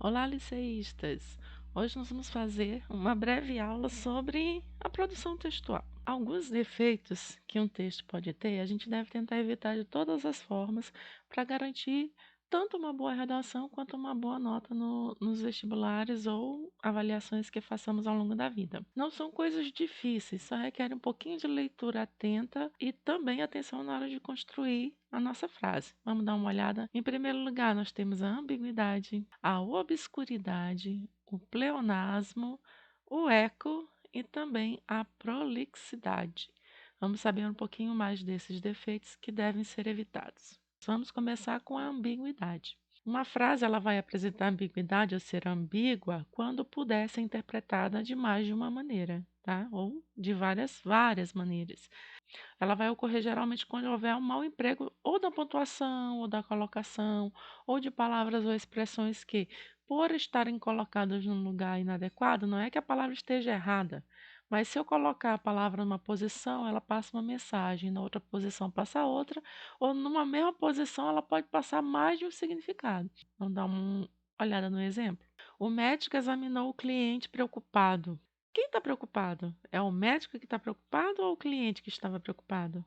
Olá, liceístas! Hoje nós vamos fazer uma breve aula sobre a produção textual. Alguns defeitos que um texto pode ter, a gente deve tentar evitar de todas as formas para garantir tanto uma boa redação quanto uma boa nota nos vestibulares ou avaliações que façamos ao longo da vida. Não são coisas difíceis, só requerem um pouquinho de leitura atenta e também atenção na hora de construir a nossa frase. Vamos dar uma olhada. Em primeiro lugar, nós temos a ambiguidade, a obscuridade, o pleonasmo, o eco e também a prolixidade. Vamos saber um pouquinho mais desses defeitos que devem ser evitados. Vamos começar com a ambiguidade. Uma frase ela vai apresentar ambiguidade ou ser ambígua quando puder ser interpretada de mais de uma maneira, tá? Ou de várias maneiras. Ela vai ocorrer geralmente quando houver um mau emprego ou da pontuação, ou da colocação, ou de palavras ou expressões que, por estarem colocadas num lugar inadequado, não é que a palavra esteja errada, mas se eu colocar a palavra numa posição, ela passa uma mensagem, na outra posição passa outra, ou numa mesma posição ela pode passar mais de um significado. Vamos dar uma olhada no exemplo? O médico examinou o cliente preocupado. Quem está preocupado? É o médico que está preocupado ou o cliente que estava preocupado?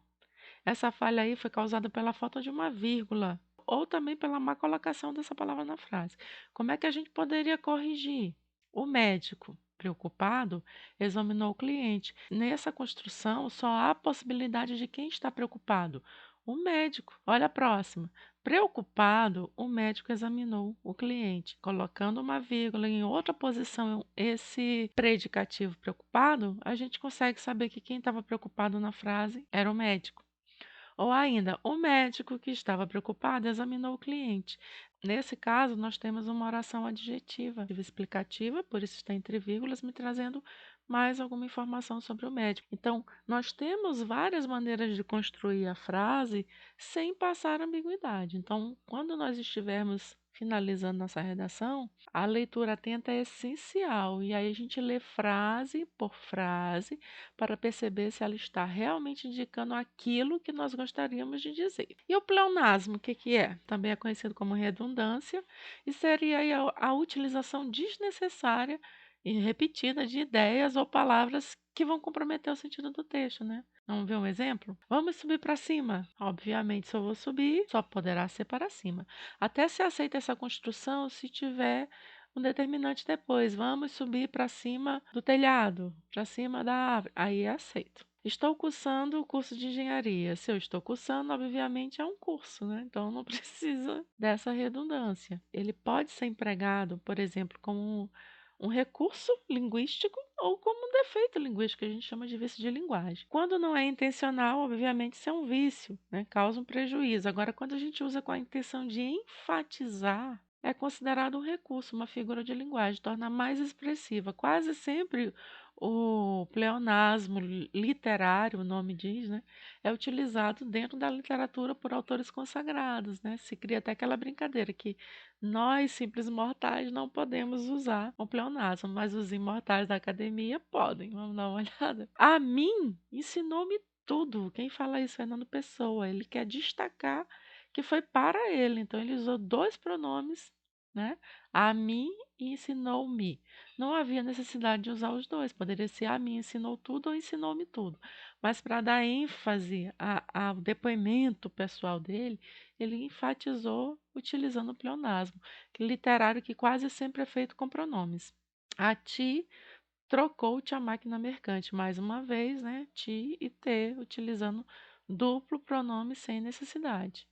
Essa falha aí foi causada pela falta de uma vírgula ou também pela má colocação dessa palavra na frase. Como é que a gente poderia corrigir? O médico preocupado examinou o cliente. Nessa construção, só há a possibilidade de quem está preocupado. O médico. Olha a próxima. Preocupado, o médico examinou o cliente, colocando uma vírgula em outra posição, esse predicativo preocupado, a gente consegue saber que quem estava preocupado na frase era o médico. Ou ainda, o médico que estava preocupado examinou o cliente. Nesse caso, nós temos uma oração adjetiva explicativa, por isso está entre vírgulas, me trazendo mais alguma informação sobre o médico. Então, nós temos várias maneiras de construir a frase sem passar ambiguidade. Então, quando nós estivermos finalizando nossa redação, a leitura atenta é essencial. E aí a gente lê frase por frase para perceber se ela está realmente indicando aquilo que nós gostaríamos de dizer. E o pleonasmo, o que que é? Também é conhecido como redundância e seria aí a utilização desnecessária e repetida de ideias ou palavras que vão comprometer o sentido do texto, né? Vamos ver um exemplo? Vamos subir para cima. Obviamente, se eu vou subir, só poderá ser para cima. Até se aceita essa construção se tiver um determinante depois. Vamos subir para cima do telhado, para cima da árvore. Aí é aceito. Estou cursando o curso de engenharia. Se eu estou cursando, obviamente é um curso, né? Então não precisa dessa redundância. Ele pode ser empregado, por exemplo, como um recurso linguístico ou como um defeito linguístico, que a gente chama de vício de linguagem. Quando não é intencional, obviamente isso é um vício, né? Causa um prejuízo. Agora, quando a gente usa com a intenção de enfatizar, é considerado um recurso, uma figura de linguagem, torna mais expressiva. Quase sempre o pleonasmo literário, o nome diz, né, é utilizado dentro da literatura por autores consagrados, né? Se cria até aquela brincadeira que nós, simples mortais, não podemos usar o pleonasmo, mas os imortais da academia podem. Vamos dar uma olhada. A mim ensinou-me tudo. Quem fala isso é Fernando Pessoa. Ele quer destacar que foi para ele. Então, ele usou dois pronomes, né? A mim e ensinou-me. Não havia necessidade de usar os dois. Poderia ser a mim ensinou tudo ou ensinou-me tudo. Mas para dar ênfase ao depoimento pessoal dele, ele enfatizou utilizando o pleonasmo, literário que quase sempre é feito com pronomes. A ti trocou-te a máquina mercante, mais uma vez, né? Ti e te, utilizando duplo pronome sem necessidade.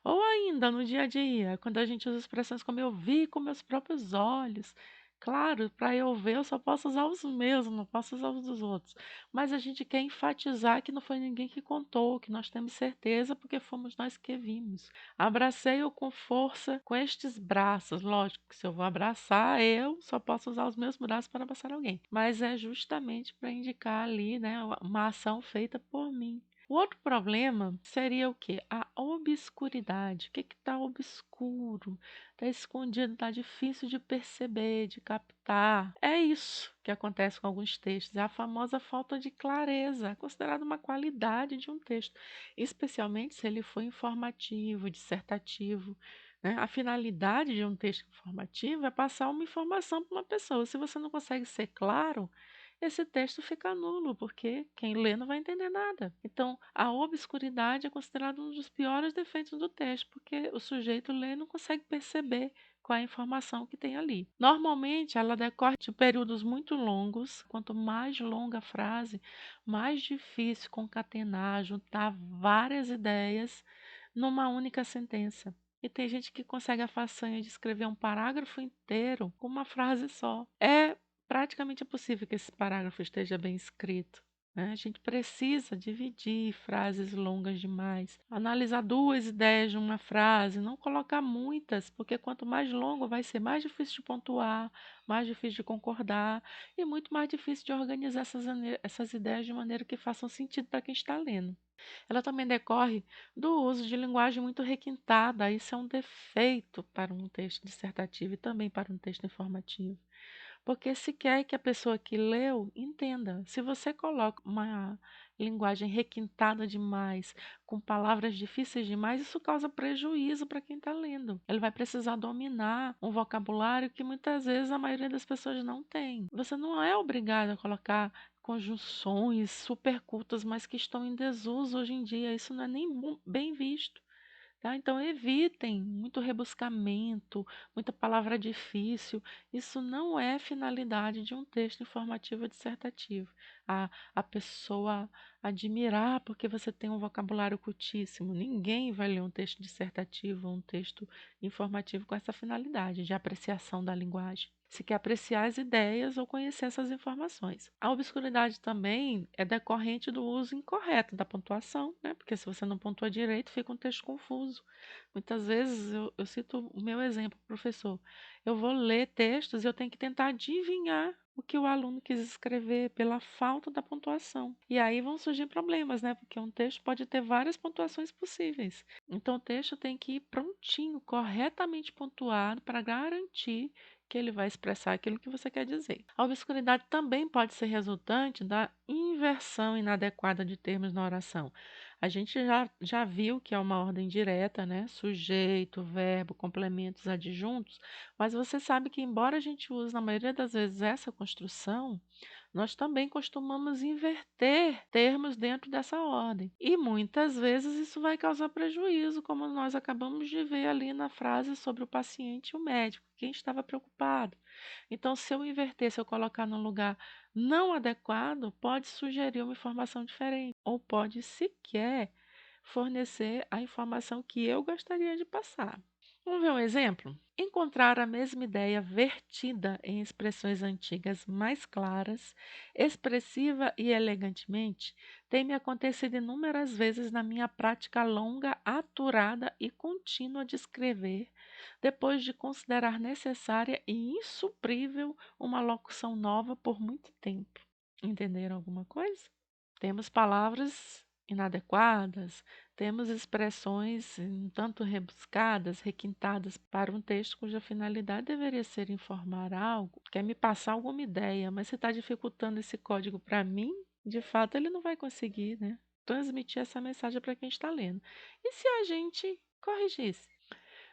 Ou ainda no dia a dia, quando a gente usa expressões como eu vi com meus próprios olhos. Claro, para eu ver, eu só posso usar os meus, não posso usar os dos outros. Mas a gente quer enfatizar que não foi ninguém que contou, que nós temos certeza porque fomos nós que vimos. Abracei-o com força com estes braços. Lógico que se eu vou abraçar, eu só posso usar os meus braços para abraçar alguém. Mas é justamente para indicar ali, né, uma ação feita por mim. O outro problema seria o quê? A obscuridade. O que está obscuro? Está escondido, está difícil de perceber, de captar. É isso que acontece com alguns textos. É a famosa falta de clareza, é considerada uma qualidade de um texto, especialmente se ele for informativo, dissertativo. né? A finalidade de um texto informativo é passar uma informação para uma pessoa. Se você não consegue ser claro, esse texto fica nulo, porque quem lê não vai entender nada. Então, a obscuridade é considerado um dos piores defeitos do texto, porque o sujeito lê e não consegue perceber qual é a informação que tem ali. Normalmente, ela decorre de períodos muito longos. Quanto mais longa a frase, mais difícil concatenar, juntar várias ideias numa única sentença. E tem gente que consegue a façanha de escrever um parágrafo inteiro com uma frase só. É praticamente impossível que esse parágrafo esteja bem escrito, né? A gente precisa dividir frases longas demais, analisar duas ideias de uma frase, não colocar muitas, porque quanto mais longo vai ser mais difícil de pontuar, mais difícil de concordar e muito mais difícil de organizar essas ideias de maneira que façam sentido para quem está lendo. Ela também decorre do uso de linguagem muito requintada. Isso é um defeito para um texto dissertativo e também para um texto informativo. Porque se quer que a pessoa que leu entenda. Se você coloca uma linguagem requintada demais, com palavras difíceis demais, isso causa prejuízo para quem está lendo. Ele vai precisar dominar um vocabulário que muitas vezes a maioria das pessoas não tem. Você não é obrigado a colocar conjunções super cultas, mas que estão em desuso hoje em dia. Isso não é nem bem visto. Tá? Então, evitem muito rebuscamento, muita palavra difícil. Isso não é finalidade de um texto informativo ou dissertativo. A pessoa admirar porque você tem um vocabulário cultíssimo. Ninguém vai ler um texto dissertativo ou um texto informativo com essa finalidade de apreciação da linguagem. Se quer apreciar as ideias ou conhecer essas informações. A obscuridade também é decorrente do uso incorreto da pontuação, né? Porque se você não pontua direito, fica um texto confuso. Muitas vezes eu cito o meu exemplo, professor. Eu vou ler textos e eu tenho que tentar adivinhar o que o aluno quis escrever pela falta da pontuação. E aí vão surgir problemas, né? Porque um texto pode ter várias pontuações possíveis. Então o texto tem que ir prontinho, corretamente pontuado para garantir que ele vai expressar aquilo que você quer dizer. A obscuridade também pode ser resultante da inversão inadequada de termos na oração. A gente já viu que é uma ordem direta, né? Sujeito, verbo, complementos, adjuntos, mas você sabe que, embora a gente use na maioria das vezes essa construção, nós também costumamos inverter termos dentro dessa ordem. E muitas vezes isso vai causar prejuízo, como nós acabamos de ver ali na frase sobre o paciente e o médico. Quem estava preocupado? Então, se eu inverter, se eu colocar num lugar não adequado, pode sugerir uma informação diferente, ou pode sequer fornecer a informação que eu gostaria de passar. Vamos ver um exemplo? Encontrar a mesma ideia vertida em expressões antigas mais claras, expressiva e elegantemente tem me acontecido inúmeras vezes na minha prática longa, aturada e contínua de escrever, depois de considerar necessária e insuprível uma locução nova por muito tempo. Entenderam alguma coisa? Temos palavras inadequadas, temos expressões um tanto rebuscadas, requintadas para um texto cuja finalidade deveria ser informar algo, quer me passar alguma ideia, mas se está dificultando esse código para mim, de fato ele não vai conseguir, né, transmitir essa mensagem para quem está lendo. E se a gente corrigisse?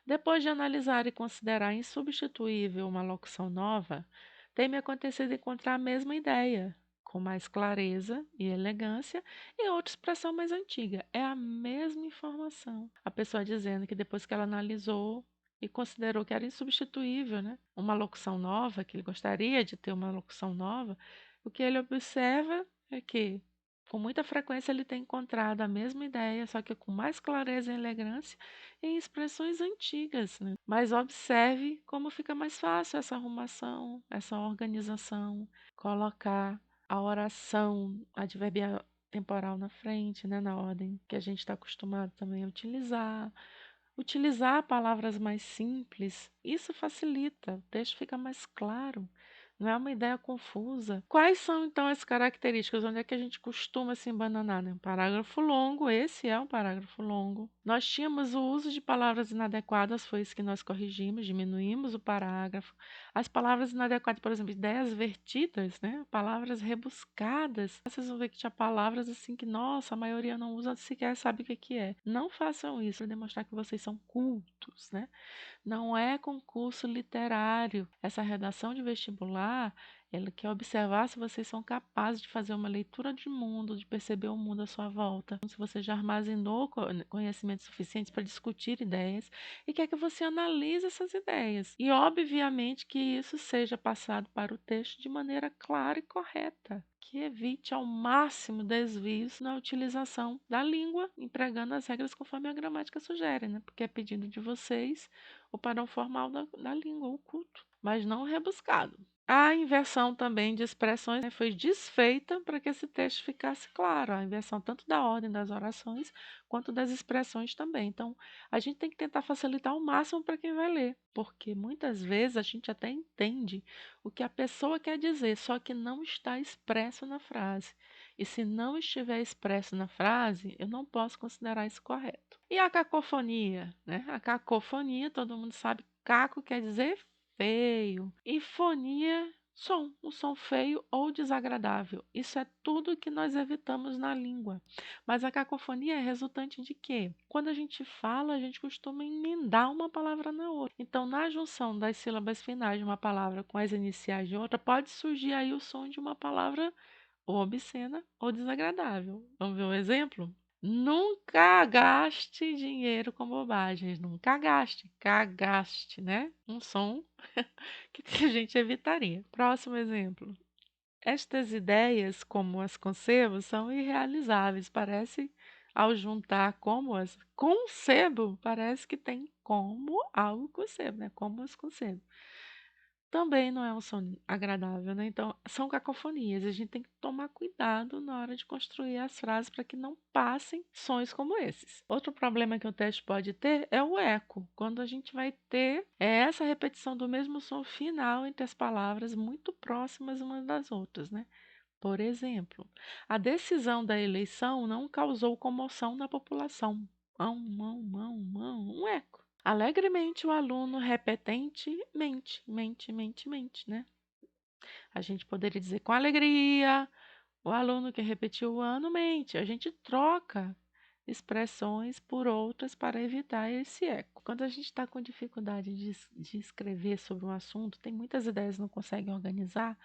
Depois de analisar e considerar insubstituível uma locução nova, tem-me acontecido encontrar a mesma ideia, com mais clareza e elegância, em outra expressão mais antiga. É a mesma informação. A pessoa dizendo que depois que ela analisou e considerou que era insubstituível, né, uma locução nova, que ele gostaria de ter uma locução nova, o que ele observa é que com muita frequência ele tem encontrado a mesma ideia, só que com mais clareza e elegância em expressões antigas, né? Mas observe como fica mais fácil essa arrumação, essa organização, colocar a oração adverbial temporal na frente, né, na ordem que a gente está acostumado também a utilizar. Utilizar palavras mais simples, isso facilita, o texto fica mais claro. não é uma ideia confusa. Quais são, então, as características? Onde é que a gente costuma se embananar, né? Um parágrafo longo, esse é um parágrafo longo. Nós tínhamos o uso de palavras inadequadas, foi isso que nós corrigimos, diminuímos o parágrafo. As palavras inadequadas, por exemplo, ideias vertidas, né? Palavras rebuscadas. Vocês vão ver que tinha palavras assim que, nossa, a maioria não usa, sequer sabe o que que é. Não façam isso para demonstrar que vocês são cultos, né? Não é concurso literário. Essa redação de vestibular, ela quer observar se vocês são capazes de fazer uma leitura de mundo, de perceber o mundo à sua volta. Se você já armazenou conhecimentos suficientes para discutir ideias e quer que você analise essas ideias. E, obviamente, que isso seja passado para o texto de maneira clara e correta, que evite ao máximo desvios na utilização da língua, empregando as regras conforme a gramática sugere, né? Porque é pedido de vocês o padrão formal da língua, o culto, mas não rebuscado. A inversão também de expressões, né, foi desfeita para que esse texto ficasse claro, a inversão tanto da ordem das orações quanto das expressões também. Então, a gente tem que tentar facilitar ao máximo para quem vai ler, porque muitas vezes a gente até entende o que a pessoa quer dizer, só que não está expresso na frase. E se não estiver expresso na frase, eu não posso considerar isso correto. E a cacofonia, né? A cacofonia, todo mundo sabe, caco quer dizer feio. E fonia, som, um som feio ou desagradável. Isso é tudo que nós evitamos na língua. Mas a cacofonia é resultante de quê? Quando a gente fala, a gente costuma emendar uma palavra na outra. Então, na junção das sílabas finais de uma palavra com as iniciais de outra, pode surgir aí o som de uma palavra ou obscena ou desagradável. Vamos ver um exemplo? Nunca gaste dinheiro com bobagens. Nunca gaste. Cagaste, né? Um som que a gente evitaria. Próximo exemplo. Estas ideias, como as concebo, são irrealizáveis. Parece, ao juntar como as concebo, parece que tem como algo concebo, né? Como as concebo. Também não é um som agradável, né? Então, são cacofonias. A gente tem que tomar cuidado na hora de construir as frases para que não passem sons como esses. Outro problema que o texto pode ter é o eco, quando a gente vai ter essa repetição do mesmo som final entre as palavras muito próximas umas das outras, né? Por exemplo, a decisão da eleição não causou comoção na população. Mão, mão, mão, mão, um eco. Alegremente o aluno repetente mente, né? A gente poderia dizer com alegria, o aluno que repetiu o ano mente. A gente troca expressões por outras para evitar esse eco. Quando a gente está com dificuldade de escrever sobre um assunto, tem muitas ideias que não consegue organizar,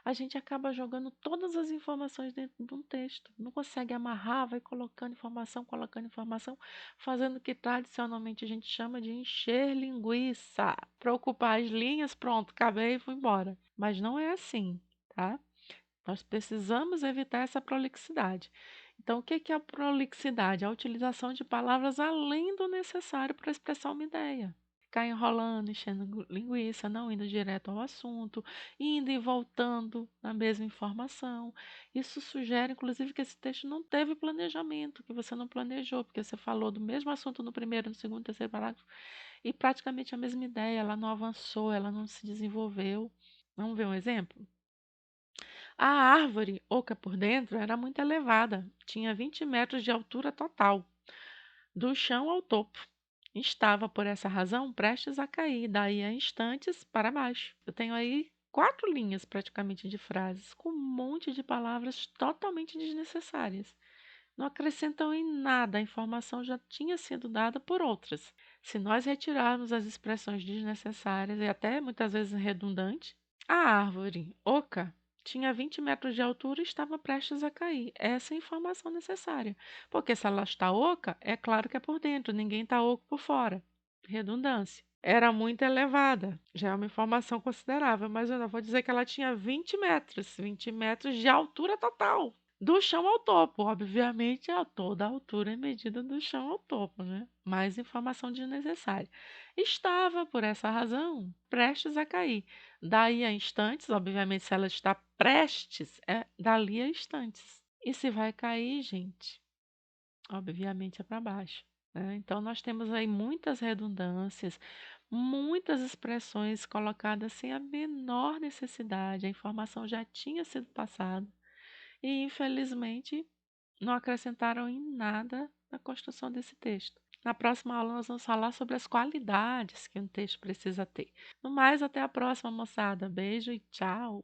a gente acaba jogando todas as informações dentro de um texto. Não consegue amarrar, vai colocando informação, fazendo o que tradicionalmente a gente chama de encher linguiça. Para ocupar as linhas, pronto, acabei e fui embora. Mas não é assim, tá? Nós precisamos evitar essa prolixidade. Então, o que é a prolixidade? A utilização de palavras além do necessário para expressar uma ideia. Ficar enrolando, enchendo linguiça, não indo direto ao assunto, indo e voltando na mesma informação. Isso sugere, inclusive, que esse texto não teve planejamento, que você não planejou, porque você falou do mesmo assunto no primeiro, no segundo, terceiro parágrafo, e praticamente a mesma ideia, ela não avançou, ela não se desenvolveu. Vamos ver um exemplo? A árvore, oca por dentro, era muito elevada, tinha 20 metros de altura total, do chão ao topo. Estava, por essa razão, prestes a cair, daí a instantes para baixo. Eu tenho aí 4 linhas praticamente de frases, com um monte de palavras totalmente desnecessárias. Não acrescentam em nada, a informação já tinha sido dada por outras. Se nós retirarmos as expressões desnecessárias e até muitas vezes redundantes, a árvore oca tinha 20 metros de altura e estava prestes a cair. Essa é a informação necessária. Porque se ela está oca, é claro que é por dentro, ninguém está oco por fora. Redundância. Era muito elevada, já é uma informação considerável, mas eu não vou dizer que ela tinha 20 metros de altura total. Do chão ao topo, obviamente, toda a altura é medida do chão ao topo, né? Mais informação desnecessária. Estava, por essa razão, prestes a cair. Daí a instantes, obviamente, se ela está prestes, é dali a instantes. E se vai cair, gente, obviamente é para baixo, né? Então, nós temos aí muitas redundâncias, Muitas expressões colocadas sem a menor necessidade, a informação já tinha sido passada e, infelizmente, não acrescentaram em nada na construção desse texto. Na próxima aula, nós vamos falar sobre as qualidades que um texto precisa ter. No mais, até a próxima, moçada. Beijo e tchau!